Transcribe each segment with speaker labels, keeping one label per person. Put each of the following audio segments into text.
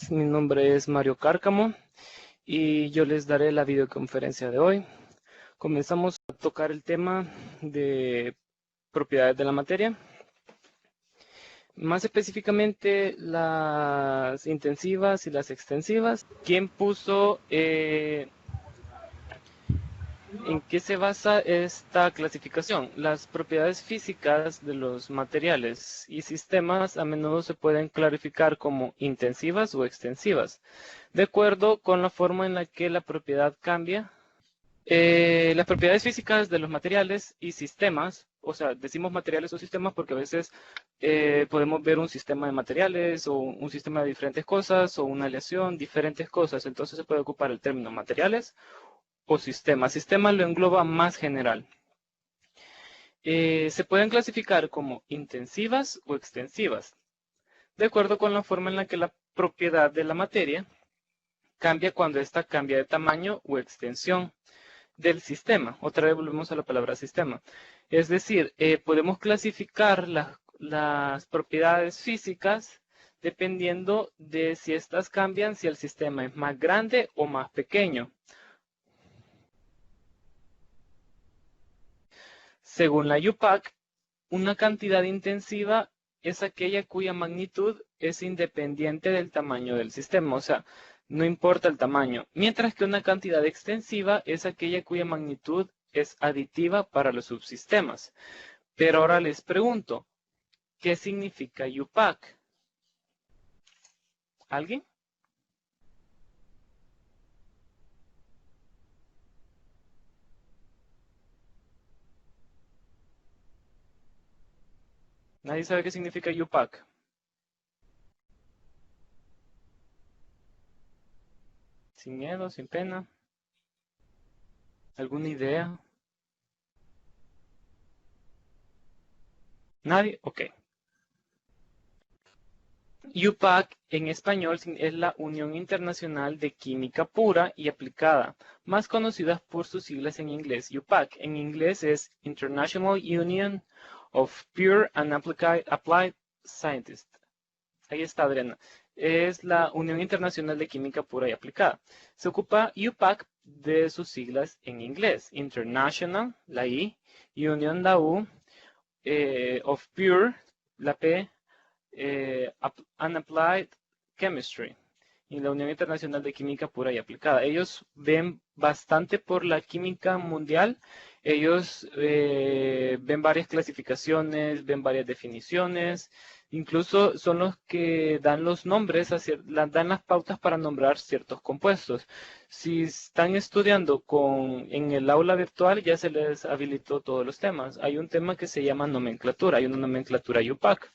Speaker 1: Mi nombre es Mario Cárcamo y yo les daré la videoconferencia de hoy. Comenzamos a tocar el tema de propiedades de la materia. Más específicamente las intensivas y las extensivas. ¿Quién puso, en qué se basa esta clasificación? Las propiedades físicas de los materiales y sistemas a menudo se pueden clarificar como intensivas o extensivas, de acuerdo con la forma en la que la propiedad cambia. Las propiedades físicas de los materiales y sistemas, o sea, decimos materiales o sistemas porque a veces podemos ver un sistema de materiales o un sistema de diferentes cosas o una aleación, diferentes cosas. Entonces se puede ocupar el término materiales o sistemas. Sistema lo engloba más general. Se pueden clasificar como intensivas o extensivas, de acuerdo con la forma en la que la propiedad de la materia cambia cuando ésta cambia de tamaño o extensión del sistema. Otra vez volvemos a la palabra sistema. Es decir, podemos clasificar las propiedades físicas dependiendo de si estas cambian, si el sistema es más grande o más pequeño. Según la UPAC, una cantidad intensiva es aquella cuya magnitud es independiente del tamaño del sistema, o sea, no importa el tamaño, mientras que una cantidad extensiva es aquella cuya magnitud es aditiva para los subsistemas. Pero ahora les pregunto, ¿qué significa UPAC? ¿Alguien? ¿Nadie sabe qué significa UPAC? ¿Sin miedo, sin pena? ¿Alguna idea? ¿Nadie? Ok. UPAC en español es la Unión Internacional de Química Pura y Aplicada, más conocida por sus siglas en inglés. UPAC en inglés es International Union of Pure and Applied Scientists. Ahí está, Adriana. Es la Unión Internacional de Química Pura y Aplicada. Se ocupa UPAC de sus siglas en inglés. International, la I, Union, la U, of Pure, la P, and Applied Chemistry y la Unión Internacional de Química Pura y Aplicada. Ellos ven bastante por la química mundial. Ellos ven varias clasificaciones, ven varias definiciones. Incluso son los que dan los nombres, dan las pautas para nombrar ciertos compuestos. Si están estudiando en el aula virtual, ya se les habilitó todos los temas. Hay un tema que se llama nomenclatura, hay una nomenclatura UPAC,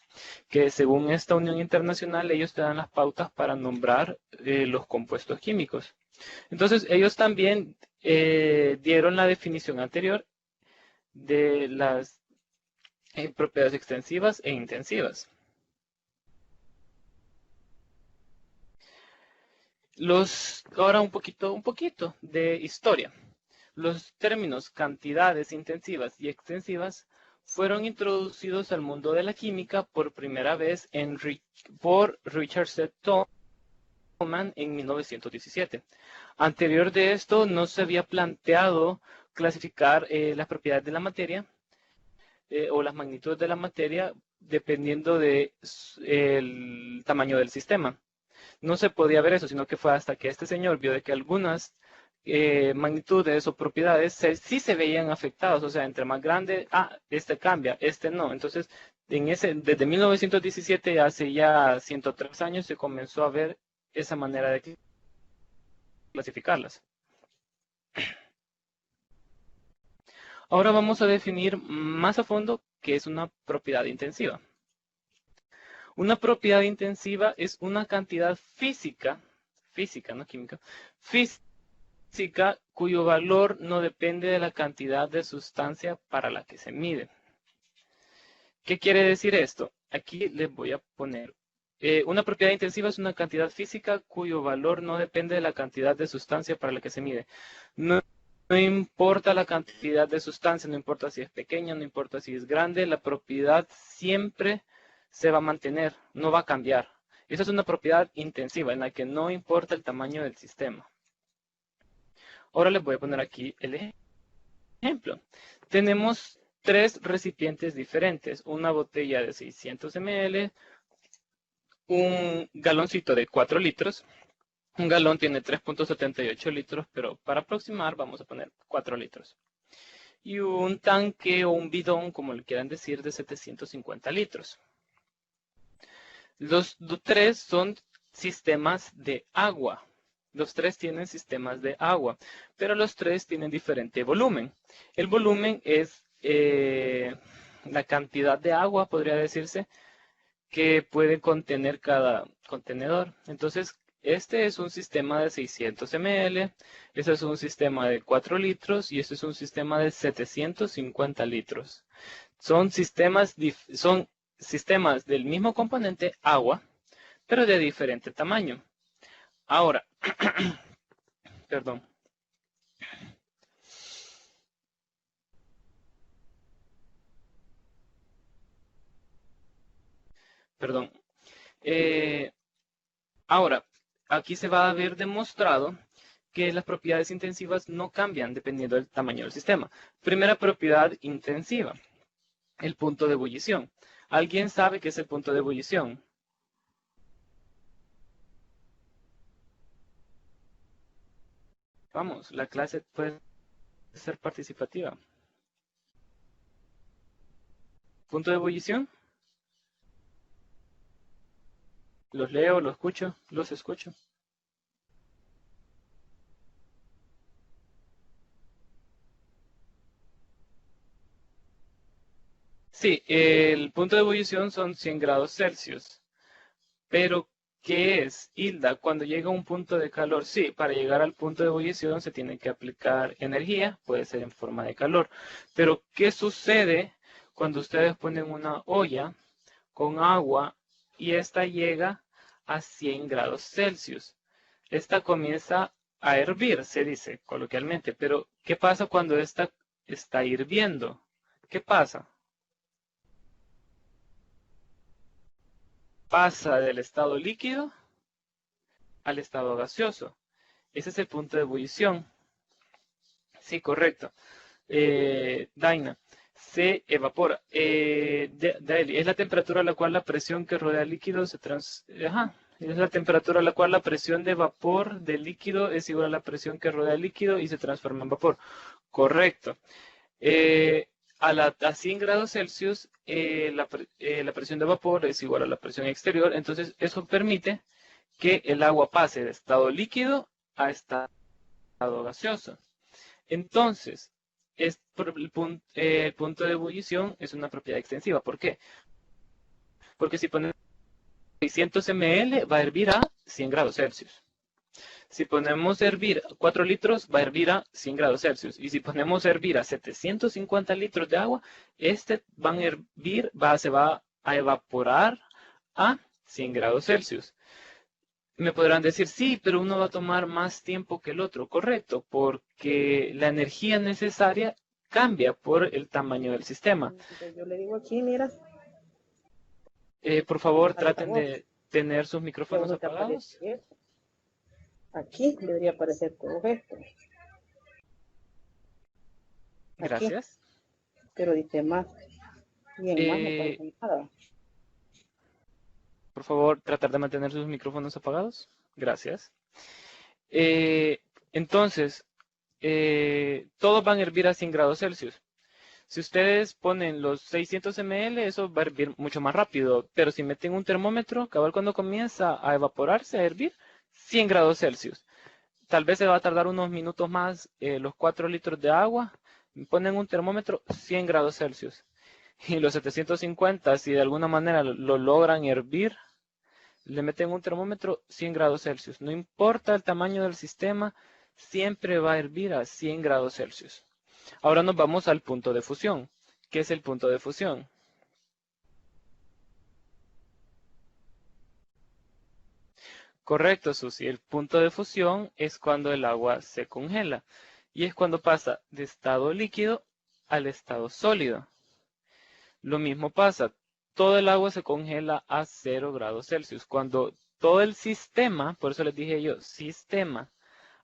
Speaker 1: que según esta unión internacional, ellos te dan las pautas para nombrar los compuestos químicos. Entonces, ellos también dieron la definición anterior de las propiedades extensivas e intensivas. Ahora un poquito de historia. Los términos cantidades intensivas y extensivas fueron introducidos al mundo de la química por primera vez por Richard C. Tolman en 1917. Anterior de esto no se había planteado clasificar las propiedades de la materia o las magnitudes de la materia dependiendo del tamaño del sistema. No se podía ver eso, sino que fue hasta que este señor vio de que algunas magnitudes o propiedades sí se veían afectados, o sea, entre más grande, este cambia, este no. Entonces, desde 1917, hace ya 103 años, se comenzó a ver esa manera de clasificarlas. Ahora vamos a definir más a fondo qué es una propiedad intensiva. Una propiedad intensiva es una cantidad física, no química, física cuyo valor no depende de la cantidad de sustancia para la que se mide. ¿Qué quiere decir esto? Aquí les voy a poner. Una propiedad intensiva es una cantidad física cuyo valor no depende de la cantidad de sustancia para la que se mide. No importa la cantidad de sustancia, no importa si es pequeña, no importa si es grande, la propiedad siempre se va a mantener, no va a cambiar. Esa es una propiedad intensiva en la que no importa el tamaño del sistema. Ahora les voy a poner aquí el ejemplo. Tenemos 3 recipientes diferentes, una botella de 600 ml, un galoncito de 4 litros. Un galón tiene 3.78 litros, pero para aproximar vamos a poner 4 litros. Y un tanque o un bidón, como le quieran decir, de 750 litros. Los 3 son sistemas de agua. Los 3 tienen sistemas de agua, pero los 3 tienen diferente volumen. El volumen es la cantidad de agua, podría decirse, que puede contener cada contenedor. Entonces, este es un sistema de 600 ml, este es un sistema de 4 litros y este es un sistema de 750 litros. Son sistemas del mismo componente, agua, pero de diferente tamaño. Ahora, perdón. Perdón. Ahora, aquí se va a ver demostrado que las propiedades intensivas no cambian dependiendo del tamaño del sistema. Primera propiedad intensiva, el punto de ebullición. ¿Alguien sabe qué es el punto de ebullición? Vamos, la clase puede ser participativa. ¿Punto de ebullición? Los leo, los escucho, los escucho. Sí, el punto de ebullición son 100 grados Celsius. Pero, ¿qué es, Hilda? Cuando llega a un punto de calor, sí, para llegar al punto de ebullición se tiene que aplicar energía, puede ser en forma de calor. Pero, ¿qué sucede cuando ustedes ponen una olla con agua y esta llega a 100 grados Celsius? Esta comienza a hervir, se dice coloquialmente, pero ¿qué pasa cuando esta está hirviendo? ¿Qué pasa? Pasa del estado líquido al estado gaseoso. Ese es el punto de ebullición. Sí, correcto. Daina, se evapora. Daily, es la temperatura a la cual la presión que rodea el líquido se Ajá. Es la temperatura a la cual la presión de vapor del líquido es igual a la presión que rodea el líquido y se transforma en vapor. Correcto. A 100 grados Celsius, la presión de vapor es igual a la presión exterior. Entonces, eso permite que el agua pase de estado líquido a estado gaseoso. Entonces, el punto de ebullición es una propiedad extensiva. ¿Por qué? Porque si ponemos 600 ml, va a hervir a 100 grados Celsius. Si ponemos hervir 4 litros, va a hervir a 100 grados Celsius. Y si ponemos hervir a 750 litros de agua, van a hervir, se va a evaporar a 100 grados Celsius. Me podrán decir, sí, pero uno va a tomar más tiempo que el otro. Correcto, porque la energía necesaria cambia por el tamaño del sistema.
Speaker 2: Yo le digo aquí, mira.
Speaker 1: Por favor, traten de tener sus micrófonos apagados.
Speaker 2: Aquí debería aparecer todo esto.
Speaker 1: Gracias.
Speaker 2: Aquí, pero dice más. Bien, más no aparece nada.
Speaker 1: Por favor, tratar de mantener sus micrófonos apagados. Gracias. Entonces, todos van a hervir a 100 grados Celsius. Si ustedes ponen los 600 ml, eso va a hervir mucho más rápido. Pero si meten un termómetro, cabal cuando comienza a evaporarse, a hervir, 100 grados Celsius. Tal vez se va a tardar unos minutos más los 4 litros de agua. Ponen un termómetro, 100 grados Celsius. Y los 750, si de alguna manera lo logran hervir, le meten un termómetro 100 grados Celsius. No importa el tamaño del sistema, siempre va a hervir a 100 grados Celsius. Ahora nos vamos al punto de fusión. ¿Qué es el punto de fusión? Correcto, Susi. El punto de fusión es cuando el agua se congela y es cuando pasa de estado líquido al estado sólido. Lo mismo pasa. todo el agua se congela a 0 grados Celsius. Cuando todo el sistema, por eso les dije yo, sistema,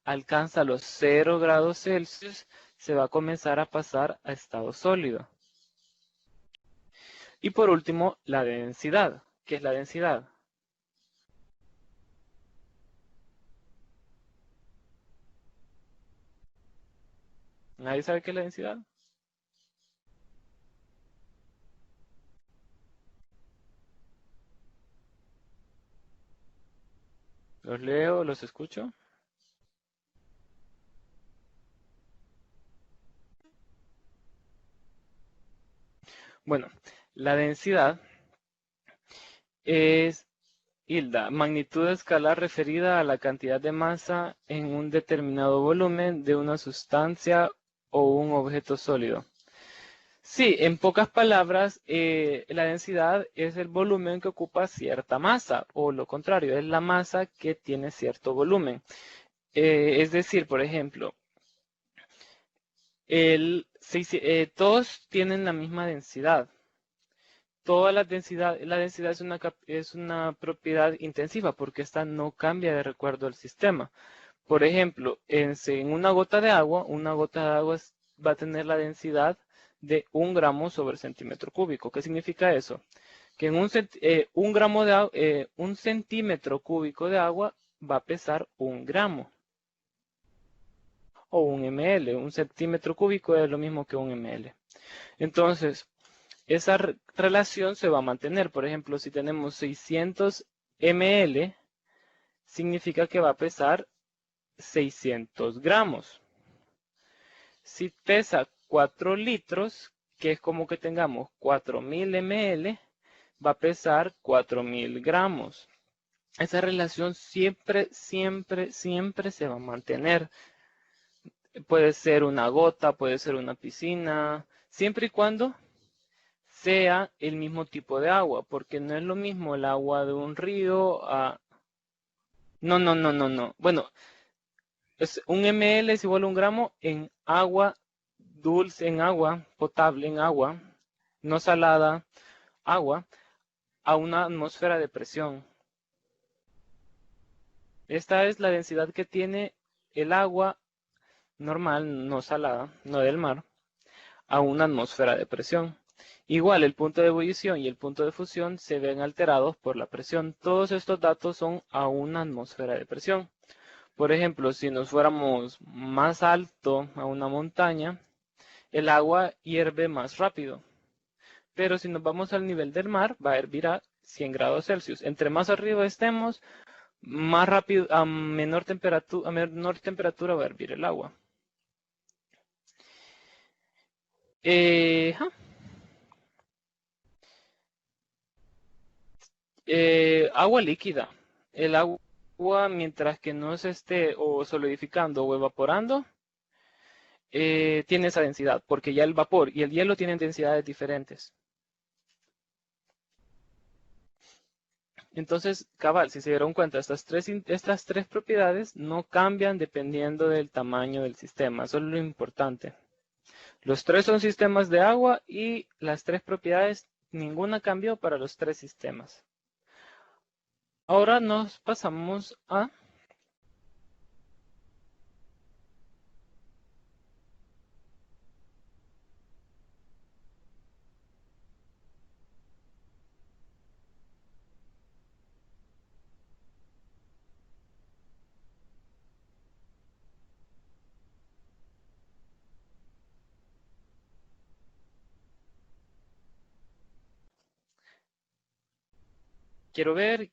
Speaker 1: alcanza los 0 grados Celsius, se va a comenzar a pasar a estado sólido. Y por último, la densidad. ¿Qué es la densidad? ¿Nadie sabe qué es la densidad? ¿Los leo? ¿Los escucho? Bueno, la densidad es, Hilda, magnitud escalar referida a la cantidad de masa en un determinado volumen de una sustancia o un objeto sólido. Sí, en pocas palabras, la densidad es el volumen que ocupa cierta masa, o lo contrario, es la masa que tiene cierto volumen. Es decir, por ejemplo, todos tienen la misma densidad. La densidad es una propiedad intensiva porque esta no cambia de acuerdo al sistema. Por ejemplo, en una gota de agua va a tener la densidad de 1 gramo sobre centímetro cúbico. ¿Qué significa eso? Que en un centímetro cúbico de agua va a pesar 1 gramo o 1 ml. Un centímetro cúbico es lo mismo que 1 ml. Entonces, esa relación se va a mantener. Por ejemplo, si tenemos 600 ml, significa que va a pesar 600 gramos. Si pesa 4 litros, que es como que tengamos 4000 ml, va a pesar 4000 gramos. Esa relación siempre se va a mantener. Puede ser una gota, puede ser una piscina, siempre y cuando sea el mismo tipo de agua, porque no es lo mismo el agua de un río a... No. Bueno, un ml es igual a 1 gramo en agua dulce, en agua potable, en agua, no salada, agua, a una atmósfera de presión. Esta es la densidad que tiene el agua normal, no salada, no del mar, a una atmósfera de presión. Igual, el punto de ebullición y el punto de fusión se ven alterados por la presión. Todos estos datos son a una atmósfera de presión. Por ejemplo, si nos fuéramos más alto a una montaña, el agua hierve más rápido. Pero si nos vamos al nivel del mar, va a hervir a 100 grados Celsius. Entre más arriba estemos, más rápido, a menor temperatura va a hervir el agua. Agua líquida. El agua, mientras que no se esté o solidificando o evaporando, tiene esa densidad, porque ya el vapor y el hielo tienen densidades diferentes. Entonces, cabal, si se dieron cuenta, estas tres propiedades no cambian dependiendo del tamaño del sistema. Eso es lo importante. Los tres son sistemas de agua y las tres propiedades, ninguna cambió para los tres sistemas. Ahora nos pasamos a... Quiero ver.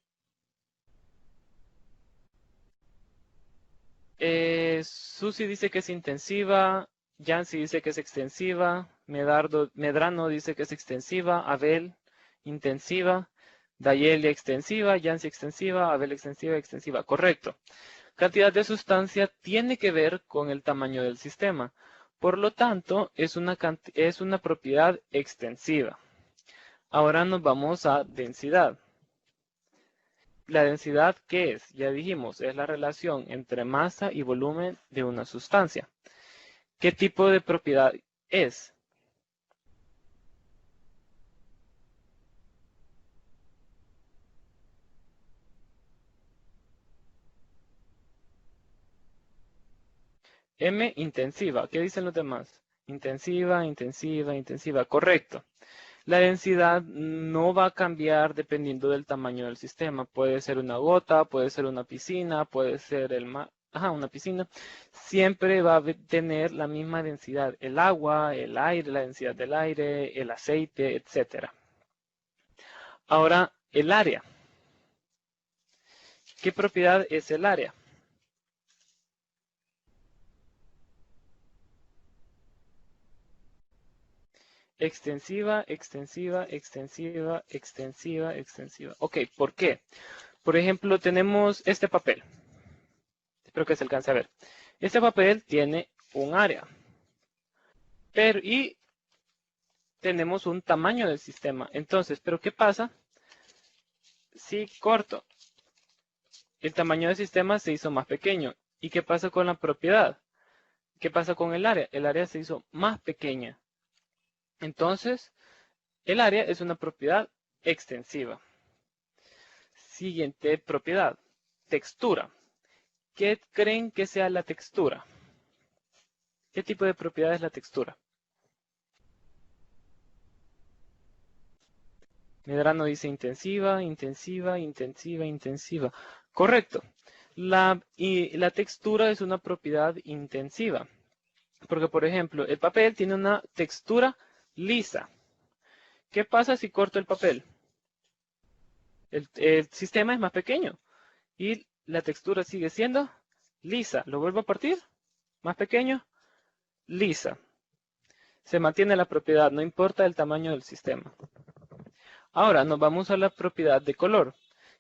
Speaker 1: Susi dice que es intensiva. Yancy dice que es extensiva. Medrano dice que es extensiva. Abel, intensiva. Dayelia, extensiva. Yancy, extensiva. Abel, extensiva, extensiva. Correcto. Cantidad de sustancia tiene que ver con el tamaño del sistema. Por lo tanto, es una propiedad extensiva. Ahora nos vamos a densidad. La densidad, ¿qué es? Ya dijimos, es la relación entre masa y volumen de una sustancia. ¿Qué tipo de propiedad es? M, intensiva. ¿Qué dicen los demás? Intensiva, intensiva, intensiva. Correcto. La densidad no va a cambiar dependiendo del tamaño del sistema. Puede ser una gota, puede ser una piscina, puede ser el mar. Ajá, una piscina. Siempre va a tener la misma densidad. El agua, el aire, la densidad del aire, el aceite, etc. Ahora, el área. ¿Qué propiedad es el área? Extensiva, extensiva, extensiva, extensiva, extensiva. Ok, ¿por qué? Por ejemplo, tenemos este papel. Espero que se alcance a ver. Este papel tiene un área. Y tenemos un tamaño del sistema. Entonces, ¿pero qué pasa si corto? El tamaño del sistema se hizo más pequeño. ¿Y qué pasa con la propiedad? ¿Qué pasa con el área? El área se hizo más pequeña. Entonces, el área es una propiedad extensiva. Siguiente propiedad, textura. ¿Qué creen que sea la textura? ¿Qué tipo de propiedad es la textura? Medrano dice intensiva, intensiva, intensiva, intensiva. Correcto. La textura es una propiedad intensiva. Porque, por ejemplo, el papel tiene una textura lisa. ¿Qué pasa si corto el papel? El sistema es más pequeño y la textura sigue siendo lisa. ¿Lo vuelvo a partir? Más pequeño, lisa. Se mantiene la propiedad, no importa el tamaño del sistema. Ahora nos vamos a la propiedad de color.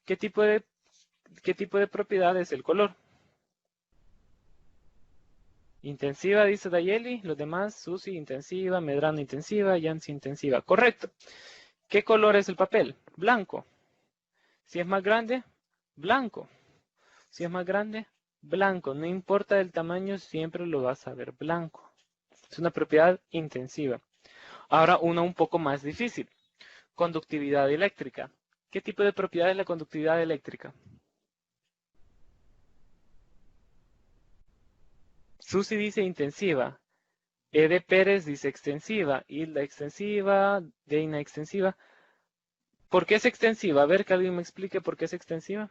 Speaker 1: ¿Qué tipo de propiedad es el color? Intensiva, dice Dayeli. Los demás, Susi, intensiva, Medrano, intensiva, Yancy, intensiva. Correcto. ¿Qué color es el papel? Blanco. Si es más grande, blanco. Si es más grande, blanco. No importa el tamaño, siempre lo vas a ver blanco. Es una propiedad intensiva. Ahora una un poco más difícil. Conductividad eléctrica. ¿Qué tipo de propiedad es la conductividad eléctrica? Susi dice intensiva. Ede Pérez dice extensiva. Hilda extensiva. Deina extensiva. ¿Por qué es extensiva? A ver, que alguien me explique por qué es extensiva.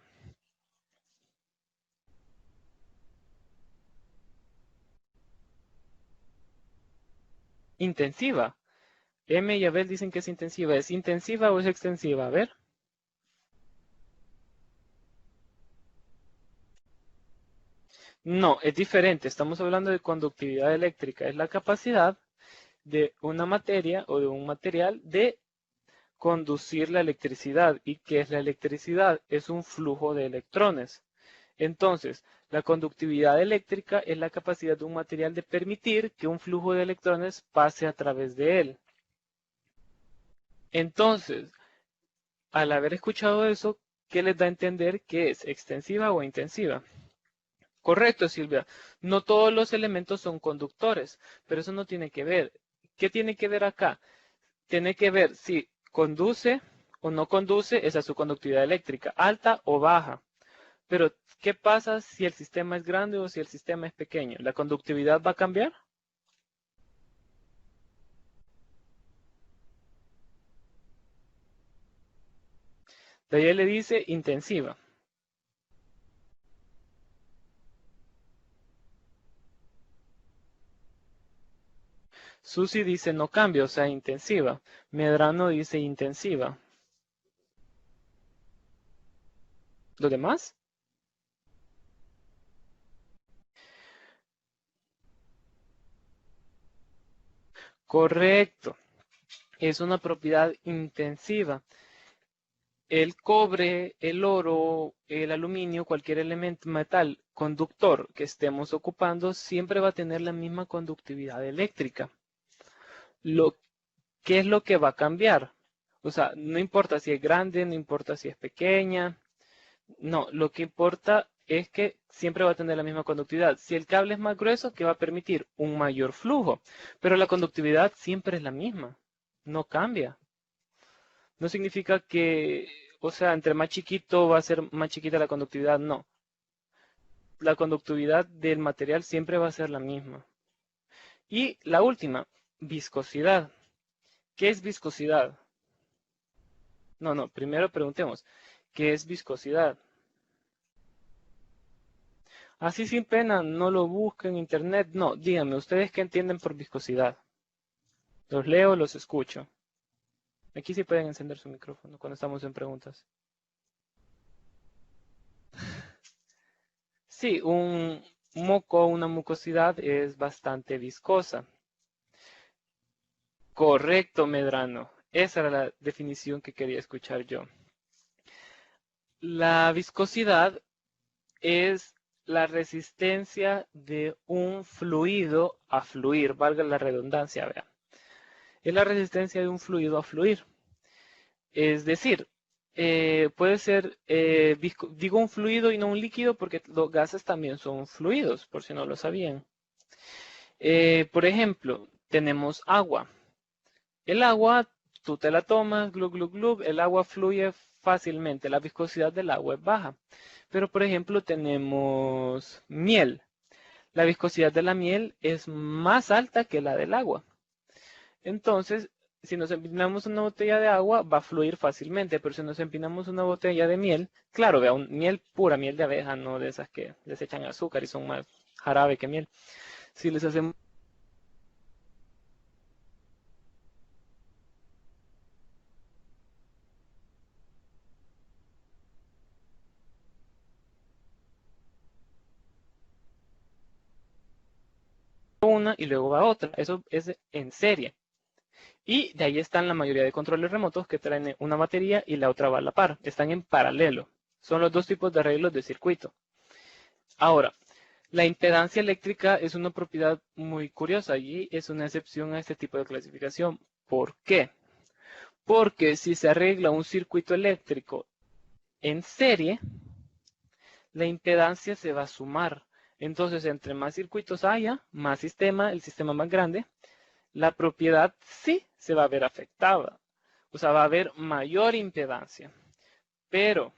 Speaker 1: Intensiva. M y Abel dicen que es intensiva. ¿Es intensiva o es extensiva? A ver. No, es diferente. Estamos hablando de conductividad eléctrica. Es la capacidad de una materia o de un material de conducir la electricidad. ¿Y qué es la electricidad? Es un flujo de electrones. Entonces, la conductividad eléctrica es la capacidad de un material de permitir que un flujo de electrones pase a través de él. Entonces, al haber escuchado eso, ¿qué les da a entender que es extensiva o intensiva? Correcto, Silvia. No todos los elementos son conductores, pero eso no tiene que ver. ¿Qué tiene que ver acá? Tiene que ver si conduce o no conduce, esa es su conductividad eléctrica, alta o baja. Pero, ¿qué pasa si el sistema es grande o si el sistema es pequeño? ¿La conductividad va a cambiar? De ahí le dice intensiva. Susi dice no cambia, o sea, intensiva. Medrano dice intensiva. ¿Lo demás? Correcto. Es una propiedad intensiva. El cobre, el oro, el aluminio, cualquier elemento metal conductor que estemos ocupando siempre va a tener la misma conductividad eléctrica. ¿Qué es lo que va a cambiar? O sea, no importa si es grande, no importa si es pequeña. No, lo que importa es que siempre va a tener la misma conductividad. Si el cable es más grueso, ¿qué va a permitir? Un mayor flujo. Pero la conductividad siempre es la misma. No cambia. No significa que, o sea, entre más chiquito va a ser más chiquita la conductividad, no. la conductividad del material siempre va a ser la misma. Y la última, viscosidad. ¿Qué es viscosidad? No, primero preguntemos, ¿qué es viscosidad? Así sin pena, no lo busquen en internet, no, díganme, ¿ustedes qué entienden por viscosidad? Los leo, los escucho. Aquí sí pueden encender su micrófono cuando estamos en preguntas. Sí, un moco, una mucosidad es bastante viscosa. Correcto, Medrano. Esa era la definición que quería escuchar yo. La viscosidad es la resistencia de un fluido a fluir, valga la redundancia, vean. Es la resistencia de un fluido a fluir. Es decir, puede ser, digo un fluido y no un líquido porque los gases también son fluidos, por si no lo sabían. Por ejemplo, tenemos agua. El agua, tú te la tomas, glug, glug, glug, el agua fluye fácilmente, la viscosidad del agua es baja. Pero, por ejemplo, tenemos miel. La viscosidad de la miel es más alta que la del agua. Entonces, si nos empinamos una botella de agua, va a fluir fácilmente, pero si nos empinamos una botella de miel, claro, vea, miel pura, miel de abeja, no de esas que les echan azúcar y son más jarabe que miel. Si les hacemos una y luego va otra, eso es en serie. Y de ahí están la mayoría de controles remotos que traen una batería y la otra va a la par, están en paralelo. Son los dos tipos de arreglos de circuito. Ahora, la impedancia eléctrica es una propiedad muy curiosa y es una excepción a este tipo de clasificación. ¿Por qué? Porque si se arregla un circuito eléctrico en serie, la impedancia se va a sumar. Entonces, entre más circuitos haya, más sistema, el sistema más grande, la propiedad sí se va a ver afectada. O sea, va a haber mayor impedancia. Pero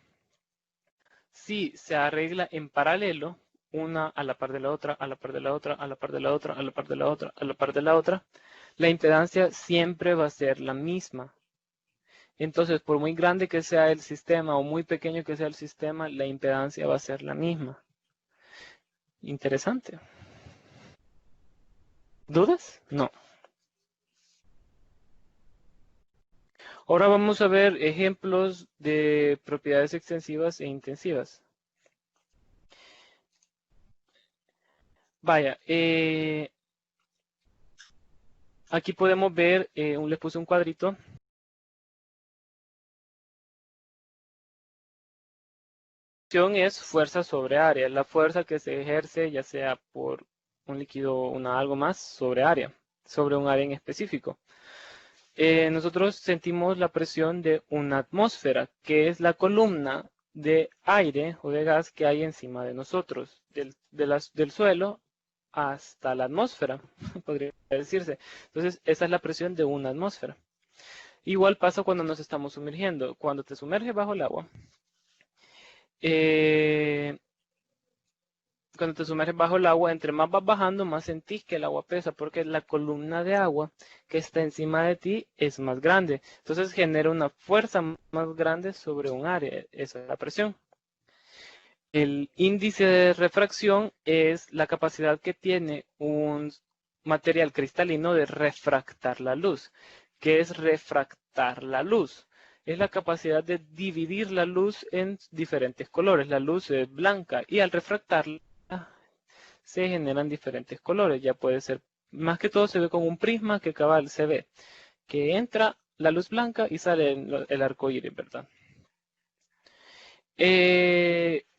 Speaker 1: si se arregla en paralelo, una a la par de la otra, a la par de la otra, a la par de la otra, a la par de la otra, a la par de la otra, la impedancia siempre va a ser la misma. Entonces, por muy grande que sea el sistema o muy pequeño que sea el sistema, la impedancia va a ser la misma. Interesante. ¿Dudas? No. Ahora vamos a ver ejemplos de propiedades extensivas e intensivas. Vaya, aquí podemos ver, les puse un cuadrito. La acción es fuerza sobre área, la fuerza que se ejerce ya sea por un líquido, algo más, sobre área, sobre un área en específico. Nosotros sentimos la presión de una atmósfera, que es la columna de aire o de gas que hay encima de nosotros, del suelo hasta la atmósfera, podría decirse. Entonces, esa es la presión de una atmósfera. Igual pasa cuando nos estamos sumergiendo. Cuando te sumerges bajo el agua, cuando te sumerges bajo el agua, entre más vas bajando, más sentís que el agua pesa, porque la columna de agua que está encima de ti es más grande. Entonces genera una fuerza más grande sobre un área. Esa es la presión. El índice de refracción es la capacidad que tiene un material cristalino de refractar la luz. ¿Qué es refractar la luz? Es la capacidad de dividir la luz en diferentes colores. La luz es blanca y al refractarla se generan diferentes colores. Ya puede ser, más que todo se ve con un prisma que cabal se ve que entra la luz blanca y sale el arco iris, ¿verdad?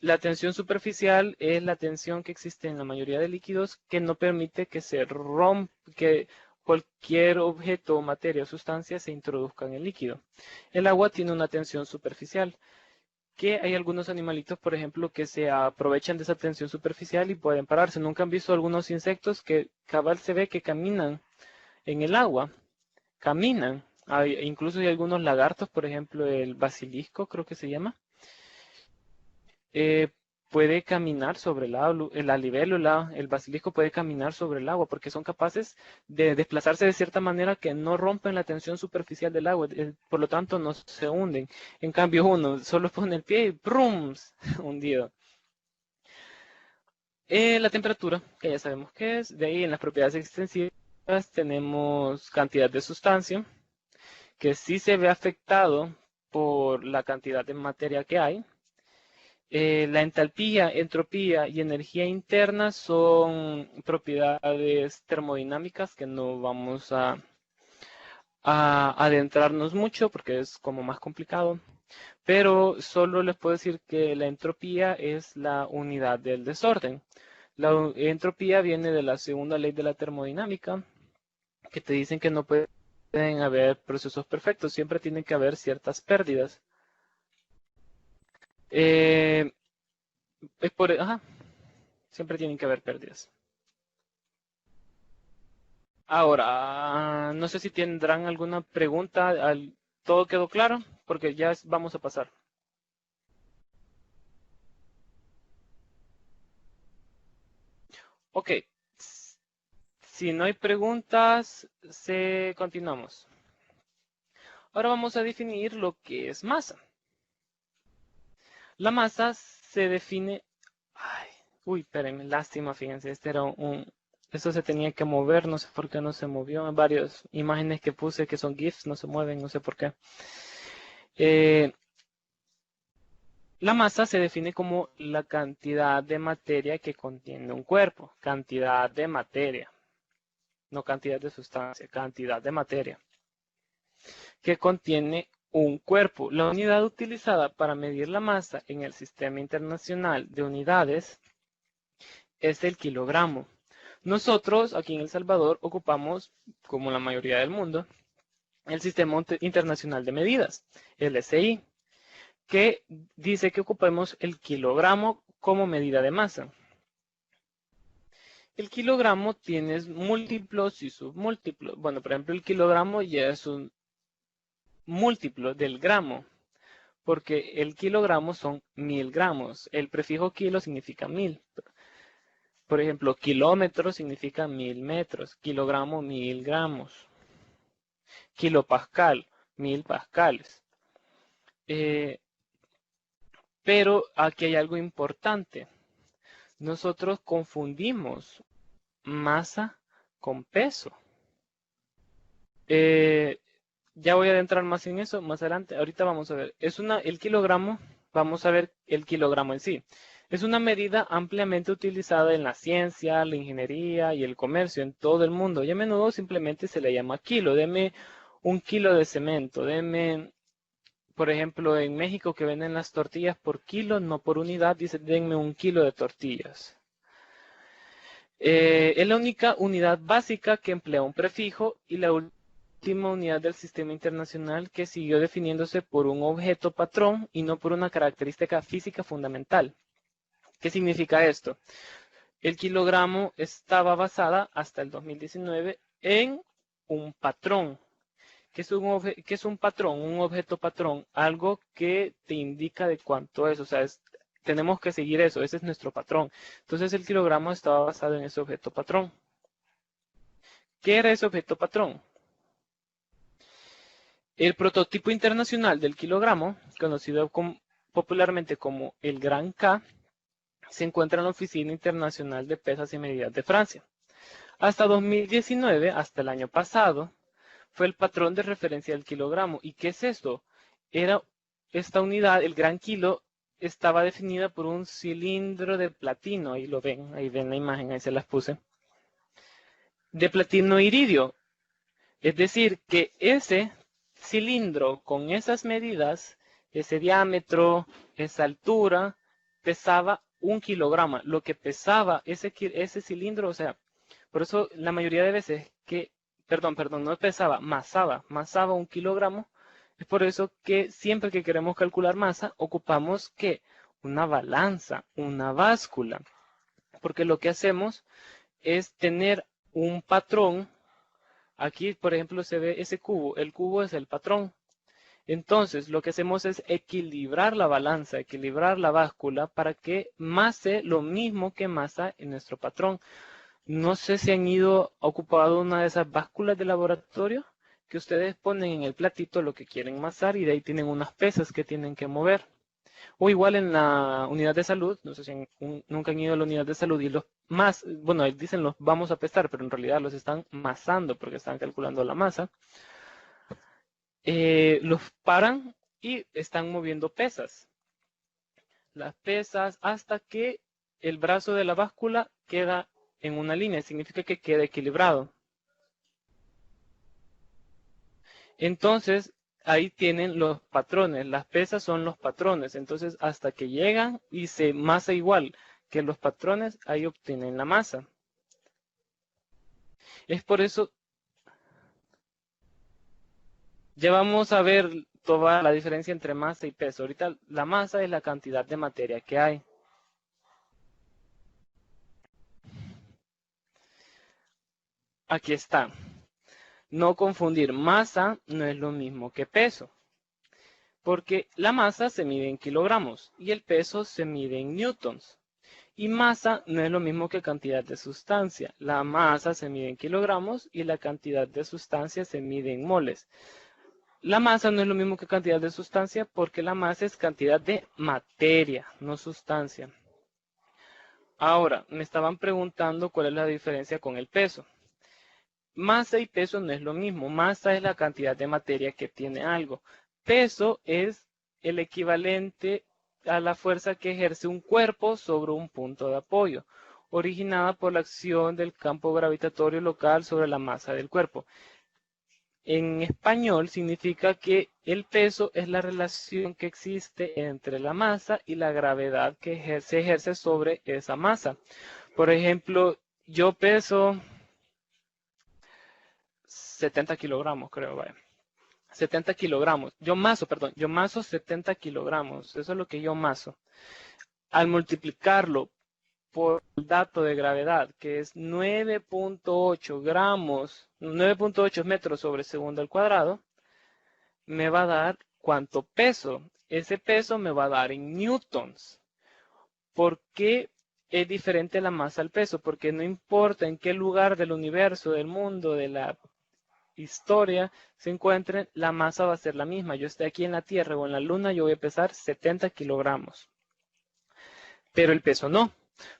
Speaker 1: La tensión superficial es la tensión que existe en la mayoría de líquidos que no permite que se rompa, que cualquier objeto, materia o sustancia se introduzca en el líquido. El agua tiene una tensión superficial, que hay algunos animalitos, por ejemplo, que se aprovechan de esa tensión superficial y pueden pararse. ¿Nunca han visto algunos insectos que cabal se ve que caminan en el agua? Caminan. Incluso hay algunos lagartos, por ejemplo, el basilisco, creo que se llama. puede caminar sobre el agua, la libélula, el basilisco puede caminar sobre el agua porque son capaces de desplazarse de cierta manera que no rompen la tensión superficial del agua, por lo tanto no se hunden. En cambio uno solo pone el pie y ¡brum! Hundido. La temperatura, que ya sabemos qué es, de ahí en las propiedades extensivas tenemos cantidad de sustancia, que sí se ve afectado por la cantidad de materia que hay. La entalpía, entropía y energía interna son propiedades termodinámicas que no vamos a adentrarnos mucho porque es como más complicado. Pero solo les puedo decir que la entropía es la unidad del desorden. La entropía viene de la segunda ley de la termodinámica, que te dicen que no pueden haber procesos perfectos, siempre tienen que haber ciertas pérdidas. Siempre tienen que haber pérdidas. Ahora, no sé si tendrán alguna pregunta. ¿Todo quedó claro? Porque ya vamos a pasar. Ok. Si no hay preguntas, continuamos. Ahora vamos a definir lo que es masa. La masa se define... Uy, espérenme, lástima, fíjense, esto se tenía que mover, no sé por qué no se movió. En varias imágenes que puse que son GIFs no se mueven, no sé por qué. La masa se define como la cantidad de materia que contiene un cuerpo. Cantidad de materia. No cantidad de sustancia, cantidad de materia. Que contiene un cuerpo. La unidad utilizada para medir la masa en el Sistema Internacional de Unidades es el kilogramo. Nosotros aquí en El Salvador ocupamos, como la mayoría del mundo, el Sistema Internacional de Medidas, el SI, que dice que ocupemos el kilogramo como medida de masa. El kilogramo tiene múltiplos y submúltiplos. Bueno, por ejemplo, el kilogramo ya es un múltiplo del gramo, porque el kilogramo son 1000 gramos. El prefijo kilo significa 1000. Por ejemplo, kilómetro significa 1000 metros, kilogramo 1000 gramos, kilopascal 1000 pascales. Pero aquí hay algo importante. Nosotros confundimos masa con peso. Ya voy a adentrar más en eso más adelante. Ahorita vamos a ver. El kilogramo, vamos a ver el kilogramo en sí. Es una medida ampliamente utilizada en la ciencia, la ingeniería y el comercio en todo el mundo. Y a menudo simplemente se le llama kilo. Deme un kilo de cemento. Deme, por ejemplo, en México que venden las tortillas por kilo, no por unidad. Dice, denme un kilo de tortillas. Es la única unidad básica que emplea un prefijo y la última unidad del sistema internacional que siguió definiéndose por un objeto patrón y no por una característica física fundamental. ¿Qué significa esto? El kilogramo estaba basada hasta el 2019 en un patrón. ¿Qué es un patrón? Un objeto patrón, algo que te indica de cuánto es, o sea, tenemos que seguir eso, ese es nuestro patrón. Entonces el kilogramo estaba basado en ese objeto patrón. ¿Qué era ese objeto patrón? El prototipo internacional del kilogramo, conocido popularmente como el Gran K, se encuentra en la Oficina Internacional de Pesas y Medidas de Francia. Hasta 2019, hasta el año pasado, fue el patrón de referencia del kilogramo. ¿Y qué es esto? Era esta unidad, el gran kilo, estaba definida por un cilindro de platino. Ahí lo ven, ahí ven la imagen, ahí se las puse. De platino iridio. Es decir, que ese cilindro con esas medidas, ese diámetro, esa altura, pesaba 1 kilogramo. Lo que pesaba ese cilindro, o sea, por eso la mayoría de veces perdón, no pesaba, masaba 1 kilogramo. Es por eso que siempre que queremos calcular masa, ocupamos ¿qué? Una balanza, una báscula. Porque lo que hacemos es tener un patrón. Aquí, por ejemplo, se ve ese cubo. El cubo es el patrón. Entonces, lo que hacemos es equilibrar la balanza, equilibrar la báscula para que mase lo mismo que masa en nuestro patrón. No sé si han ido ocupado una de esas básculas de laboratorio que ustedes ponen en el platito lo que quieren masar y de ahí tienen unas pesas que tienen que mover. O igual en la unidad de salud, no sé si nunca han ido a la unidad de salud y los más, bueno, ahí dicen los vamos a pesar, pero en realidad los están masando porque están calculando la masa. Los paran y están moviendo pesas. Las pesas hasta que el brazo de la báscula queda en una línea, significa que queda equilibrado. Entonces, ahí tienen los patrones, las pesas son los patrones, entonces hasta que llegan y se masa igual que los patrones, ahí obtienen la masa. Es por eso, ya vamos a ver toda la diferencia entre masa y peso. Ahorita la masa es la cantidad de materia que hay. Aquí está. No confundir, masa no es lo mismo que peso, porque la masa se mide en kilogramos y el peso se mide en newtons. Y masa no es lo mismo que cantidad de sustancia. La masa se mide en kilogramos y la cantidad de sustancia se mide en moles. La masa no es lo mismo que cantidad de sustancia porque la masa es cantidad de materia, no sustancia. Ahora, me estaban preguntando cuál es la diferencia con el peso. Masa y peso no es lo mismo. Masa es la cantidad de materia que tiene algo. Peso es el equivalente a la fuerza que ejerce un cuerpo sobre un punto de apoyo, originada por la acción del campo gravitatorio local sobre la masa del cuerpo. En español significa que el peso es la relación que existe entre la masa y la gravedad que se ejerce sobre esa masa. Por ejemplo, yo peso 70 kilogramos, creo, vaya. 70 kilogramos. Yo maso 70 kilogramos. Eso es lo que yo maso. Al multiplicarlo por el dato de gravedad, que es 9.8 gramos, 9.8 metros sobre segundo al cuadrado, me va a dar cuánto peso. Ese peso me va a dar en newtons. ¿Por qué es diferente la masa al peso? Porque no importa en qué lugar del universo, del mundo, de la historia se encuentren, la masa va a ser la misma. Yo esté aquí en la Tierra o en la Luna, yo voy a pesar 70 kilogramos. Pero el peso no,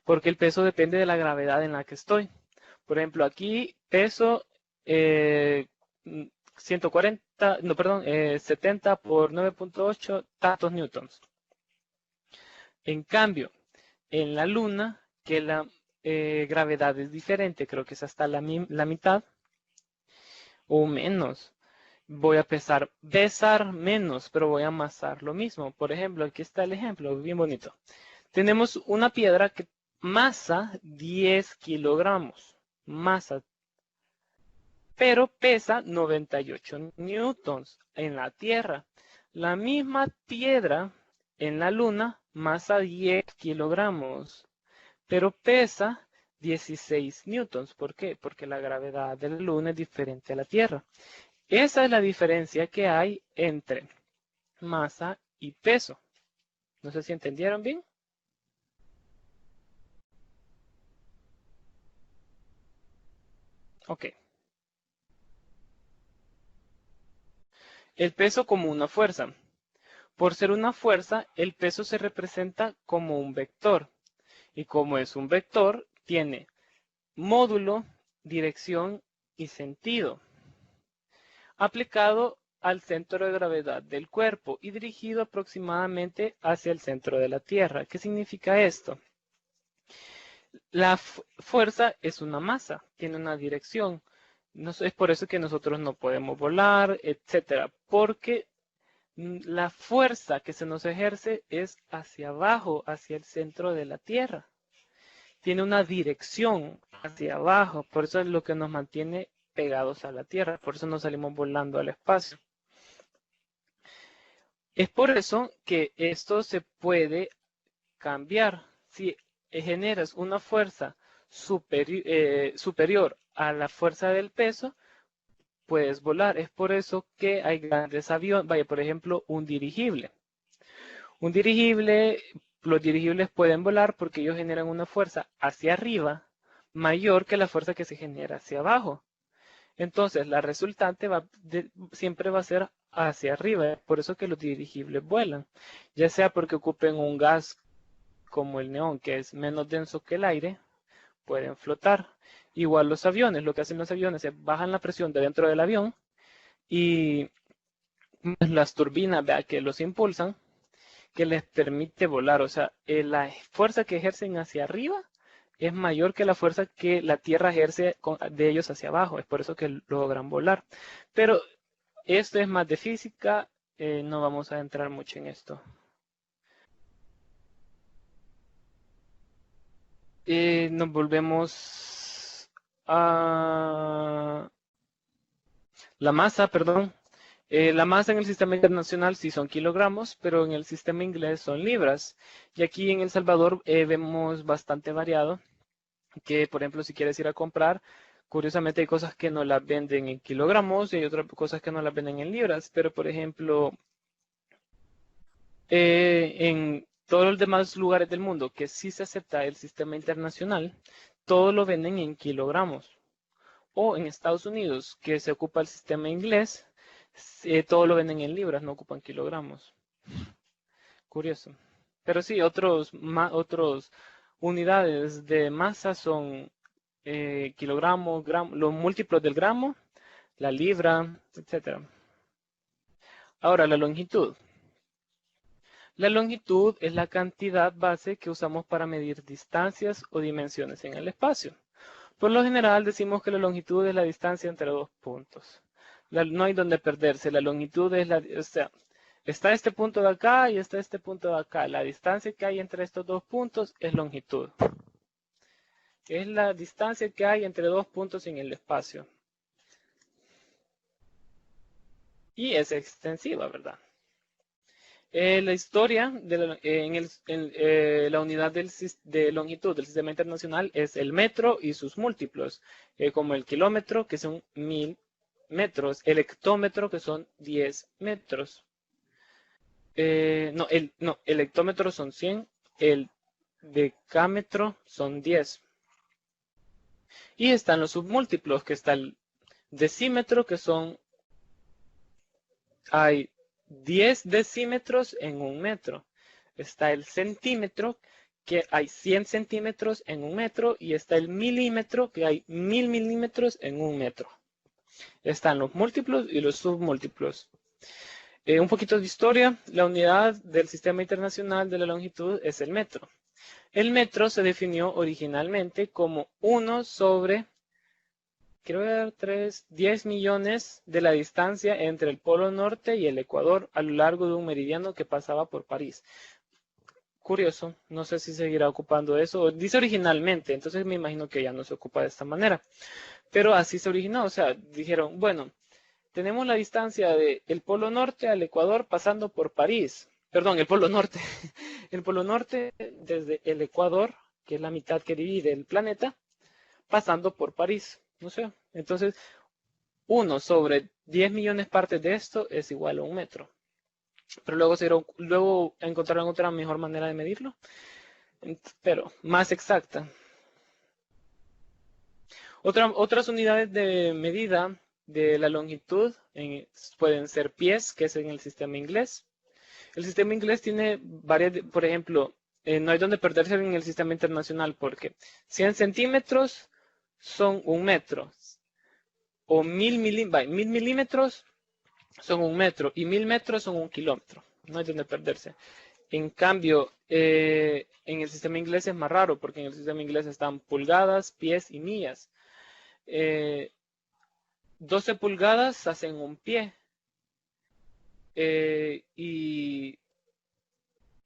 Speaker 1: porque el peso depende de la gravedad en la que estoy. Por ejemplo, aquí peso 140, no, perdón, 70 por 9.8 tantos newtons. En cambio, en la Luna, que la gravedad es diferente, creo que es hasta la mitad o menos. Voy a pesar menos, pero voy a amasar lo mismo. Por ejemplo, aquí está el ejemplo, bien bonito. Tenemos una piedra que masa 10 kilogramos, masa, pero pesa 98 newtons en la Tierra. La misma piedra en la Luna masa 10 kilogramos, pero pesa 16 newtons. ¿Por qué? Porque la gravedad de la Luna es diferente a la Tierra. Esa es la diferencia que hay entre masa y peso. No sé si entendieron bien. Ok. El peso como una fuerza. Por ser una fuerza, el peso se representa como un vector. Y como es un vector, tiene módulo, dirección y sentido. Aplicado al centro de gravedad del cuerpo y dirigido aproximadamente hacia el centro de la Tierra. ¿Qué significa esto? La fuerza es una masa, tiene una dirección. Es por eso que nosotros no podemos volar, etcétera, porque la fuerza que se nos ejerce es hacia abajo, hacia el centro de la Tierra. Tiene una dirección hacia abajo, por eso es lo que nos mantiene pegados a la Tierra, por eso no salimos volando al espacio. Es por eso que esto se puede cambiar. Si generas una fuerza superior a la fuerza del peso, puedes volar. Es por eso que hay grandes aviones, vaya, por ejemplo, un dirigible. Un dirigible, los dirigibles pueden volar porque ellos generan una fuerza hacia arriba mayor que la fuerza que se genera hacia abajo. Entonces, la resultante siempre va a ser hacia arriba. Por eso que los dirigibles vuelan. Ya sea porque ocupen un gas como el neón, que es menos denso que el aire, pueden flotar. Igual los aviones, lo que hacen los aviones es bajan la presión de dentro del avión y las turbinas, vea, que los impulsan, que les permite volar. O sea, la fuerza que ejercen hacia arriba es mayor que la fuerza que la Tierra ejerce de ellos hacia abajo. Es por eso que logran volar. Pero esto es más de física, no vamos a entrar mucho en esto. Nos volvemos a la masa, perdón. La masa en el sistema internacional sí son kilogramos, pero en el sistema inglés son libras. Y aquí en El Salvador vemos bastante variado, que por ejemplo si quieres ir a comprar, curiosamente hay cosas que no las venden en kilogramos y hay otras cosas que no las venden en libras, pero por ejemplo en todos los demás lugares del mundo que sí se acepta el sistema internacional, todo lo venden en kilogramos. O en Estados Unidos, que se ocupa el sistema inglés, todo lo venden en libras, no ocupan kilogramos. Curioso. Pero sí, otros unidades de masa son kilogramos, los múltiplos del gramo, la libra, etc. Ahora, la longitud. La longitud es la cantidad base que usamos para medir distancias o dimensiones en el espacio. Por lo general decimos que la longitud es la distancia entre dos puntos. No hay donde perderse. La longitud es o sea, está este punto de acá y está este punto de acá. La distancia que hay entre estos dos puntos es longitud. Es la distancia que hay entre dos puntos en el espacio. Y es extensiva, ¿verdad? La historia la unidad de longitud del sistema internacional es el metro y sus múltiplos, como el kilómetro, que son 1000 metros, el hectómetro, que son 10 metros. El hectómetro son 100, el decámetro son 10. Y están los submúltiplos, que está el decímetro, que hay 10 decímetros en un metro. Está el centímetro, que hay 100 centímetros en un metro. Y está el milímetro, que hay 1000 milímetros en un metro. Están los múltiplos y los submúltiplos. Un poquito de historia. La unidad del sistema internacional de la longitud es el metro. El metro se definió originalmente como 1 sobre... quiero ver, 10 millones de la distancia entre el Polo Norte y el Ecuador a lo largo de un meridiano que pasaba por París. Curioso, no sé si seguirá ocupando eso. Dice originalmente, entonces me imagino que ya no se ocupa de esta manera. Pero así se originó, o sea, dijeron, bueno, tenemos la distancia del Polo Norte al Ecuador pasando por París. Perdón, el Polo Norte. El Polo Norte desde el Ecuador, que es la mitad que divide el planeta, pasando por París. No sé, entonces 1 sobre 10 millones partes de esto es igual a un metro. Pero luego encontraron otra mejor manera de medirlo, pero más exacta. Otras unidades de medida de la longitud pueden ser pies, que es en el sistema inglés. El sistema inglés tiene varias, por ejemplo, no hay donde perderse en el sistema internacional porque 100 centímetros son un metro. O 1000 milímetros son un metro y 1000 metros son un kilómetro. No hay donde perderse. En cambio, en el sistema inglés es más raro porque en el sistema inglés están pulgadas, pies y millas. 12 pulgadas hacen un pie y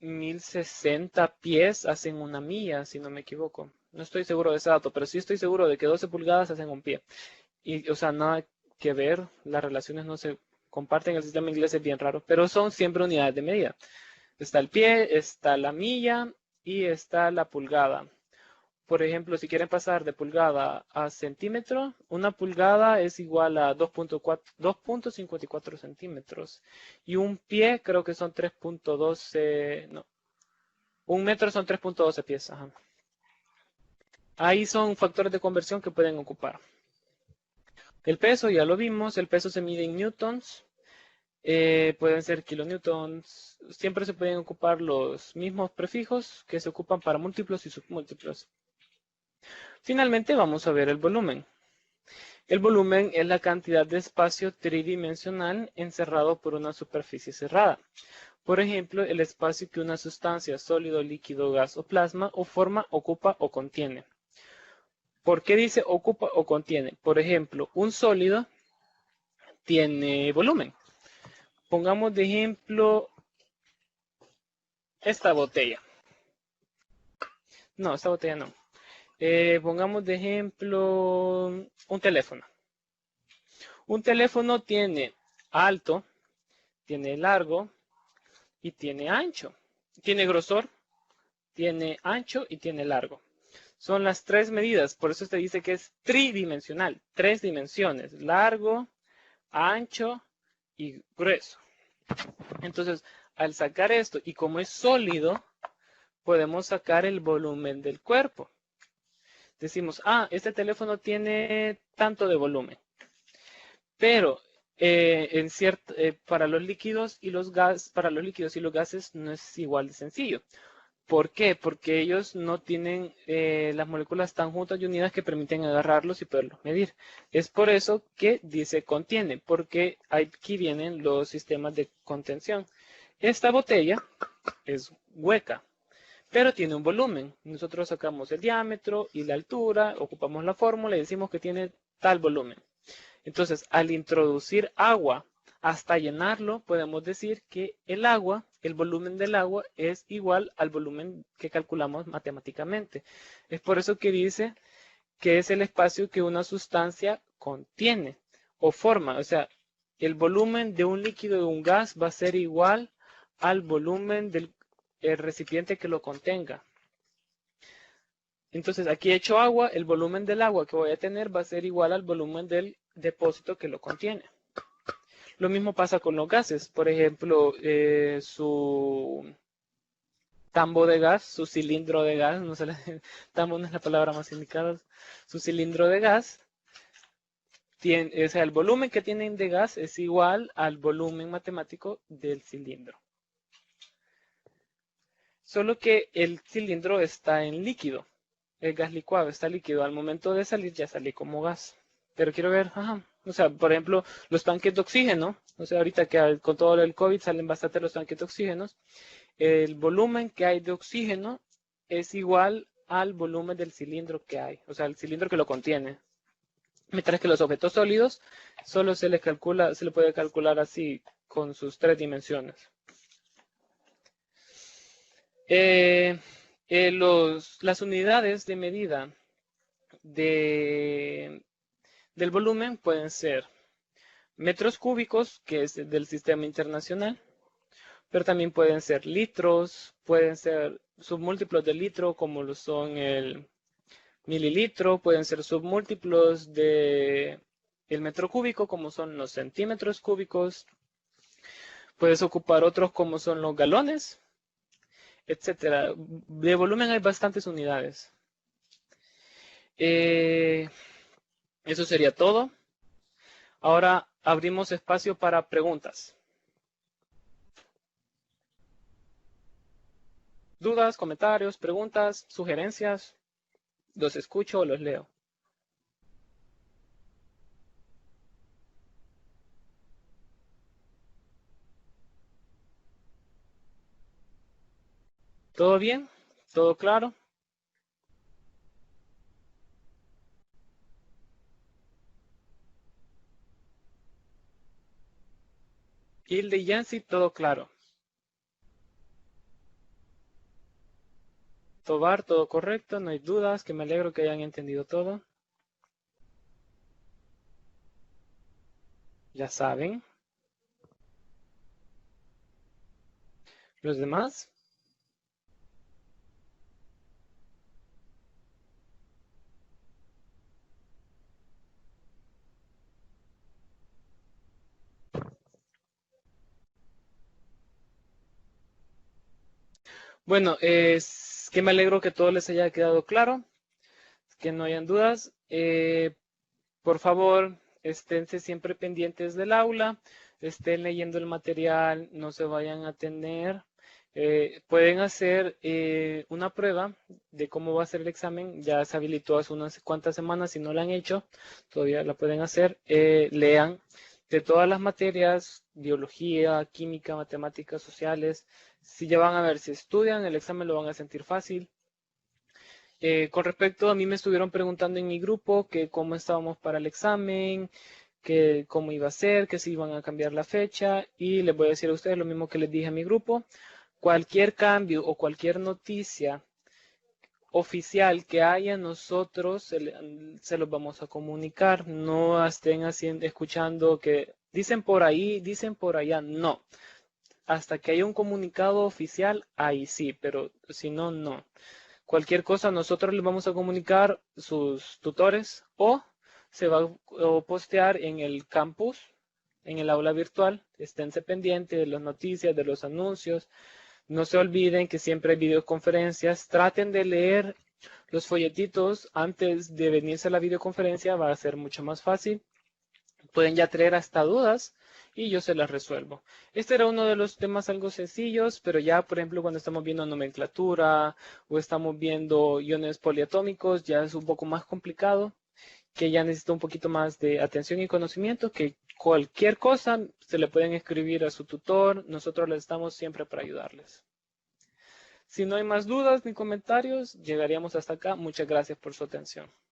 Speaker 1: 1060 pies hacen una milla, si no me equivoco. No estoy seguro de ese dato, pero sí estoy seguro de que 12 pulgadas hacen un pie. Y, o sea, nada que ver, las relaciones no se comparten, el sistema inglés es bien raro, pero son siempre unidades de medida. Está el pie, está la milla y está la pulgada. Por ejemplo, si quieren pasar de pulgada a centímetro, una pulgada es igual a 2.54 centímetros. Y un pie creo que son 3.12, no, un metro son 3.12 pies. Ajá. Ahí son factores de conversión que pueden ocupar. El peso, ya lo vimos, el peso se mide en newtons, pueden ser kilonewtons, siempre se pueden ocupar los mismos prefijos que se ocupan para múltiplos y submúltiplos. Finalmente vamos a ver el volumen. El volumen es la cantidad de espacio tridimensional encerrado por una superficie cerrada. Por ejemplo, el espacio que una sustancia, sólido, líquido, gas o plasma o forma ocupa o contiene. ¿Por qué dice ocupa o contiene? Por ejemplo, un sólido tiene volumen. Pongamos de ejemplo esta botella. No, esta botella no. Pongamos de ejemplo un teléfono. Un teléfono tiene alto, tiene largo y tiene ancho. Tiene grosor, tiene ancho y tiene largo. Son las tres medidas, por eso se dice que es tridimensional, tres dimensiones, largo, ancho y grueso. Entonces, al sacar esto, y como es sólido, podemos sacar el volumen del cuerpo. Decimos, este teléfono tiene tanto de volumen. Pero para los líquidos y los gases no es igual de sencillo. ¿Por qué? Porque ellos no tienen las moléculas tan juntas y unidas que permiten agarrarlos y poderlos medir. Es por eso que dice contiene, porque aquí vienen los sistemas de contención. Esta botella es hueca, pero tiene un volumen. Nosotros sacamos el diámetro y la altura, ocupamos la fórmula y decimos que tiene tal volumen. Entonces, al introducir agua hasta llenarlo, podemos decir que el volumen del agua es igual al volumen que calculamos matemáticamente. Es por eso que dice que es el espacio que una sustancia contiene o forma. O sea, el volumen de un líquido o de un gas va a ser igual al volumen del recipiente que lo contenga. Entonces, aquí he hecho agua, el volumen del agua que voy a tener va a ser igual al volumen del depósito que lo contiene. Lo mismo pasa con los gases. Por ejemplo, su tambo de gas, su cilindro de gas, no sé, tambo no es la palabra más indicada, su cilindro de gas, o sea, el volumen que tienen de gas es igual al volumen matemático del cilindro. Solo que el cilindro está en líquido. El gas licuado está líquido. Al momento de salir ya sale como gas. Pero quiero ver, o sea, por ejemplo, los tanques de oxígeno. O sea, ahorita que con todo el COVID salen bastante los tanques de oxígeno. El volumen que hay de oxígeno es igual al volumen del cilindro que hay. O sea, el cilindro que lo contiene. Mientras que los objetos sólidos solo se le puede calcular así, con sus tres dimensiones. Las unidades de medida del volumen pueden ser metros cúbicos, que es del sistema internacional, pero también pueden ser litros, pueden ser submúltiplos de litro, como lo son el mililitro, pueden ser submúltiplos de el metro cúbico, como son los centímetros cúbicos. Puedes ocupar otros como son los galones, etcétera. De volumen hay bastantes unidades. Eso sería todo. Ahora abrimos espacio para preguntas. Dudas, comentarios, preguntas, sugerencias. Los escucho o los leo. ¿Todo bien? ¿Todo claro? Hilde y Yancy, todo claro. Tobar, todo correcto, no hay dudas, que me alegro que hayan entendido todo. Ya saben. Los demás. Bueno, es que me alegro que todo les haya quedado claro, que no hayan dudas. Por favor, esténse siempre pendientes del aula, estén leyendo el material, no se vayan a tener. Pueden hacer una prueba de cómo va a ser el examen. Ya se habilitó hace unas cuantas semanas, si no la han hecho, todavía la pueden hacer. Lean de todas las materias, biología, química, matemáticas, sociales. Si ya van a ver, si estudian, el examen lo van a sentir fácil. Con respecto a mí me estuvieron preguntando en mi grupo que cómo estábamos para el examen, que cómo iba a ser, que si iban a cambiar la fecha y les voy a decir a ustedes lo mismo que les dije a mi grupo. Cualquier cambio o cualquier noticia oficial que haya, nosotros se los vamos a comunicar. No estén haciendo, escuchando que dicen por allá, no. Hasta que haya un comunicado oficial, ahí sí, pero si no, no. Cualquier cosa nosotros les vamos a comunicar sus tutores o se va a postear en el campus, en el aula virtual. Esténse pendientes de las noticias, de los anuncios. No se olviden que siempre hay videoconferencias. Traten de leer los folletitos antes de venirse a la videoconferencia. Va a ser mucho más fácil. Pueden ya traer hasta dudas y yo se las resuelvo. Este era uno de los temas algo sencillos, pero ya, por ejemplo, cuando estamos viendo nomenclatura o estamos viendo iones poliatómicos, ya es un poco más complicado, que ya necesita un poquito más de atención y conocimiento, que cualquier cosa se le pueden escribir a su tutor, nosotros les estamos siempre para ayudarles. Si no hay más dudas ni comentarios, llegaríamos hasta acá. Muchas gracias por su atención.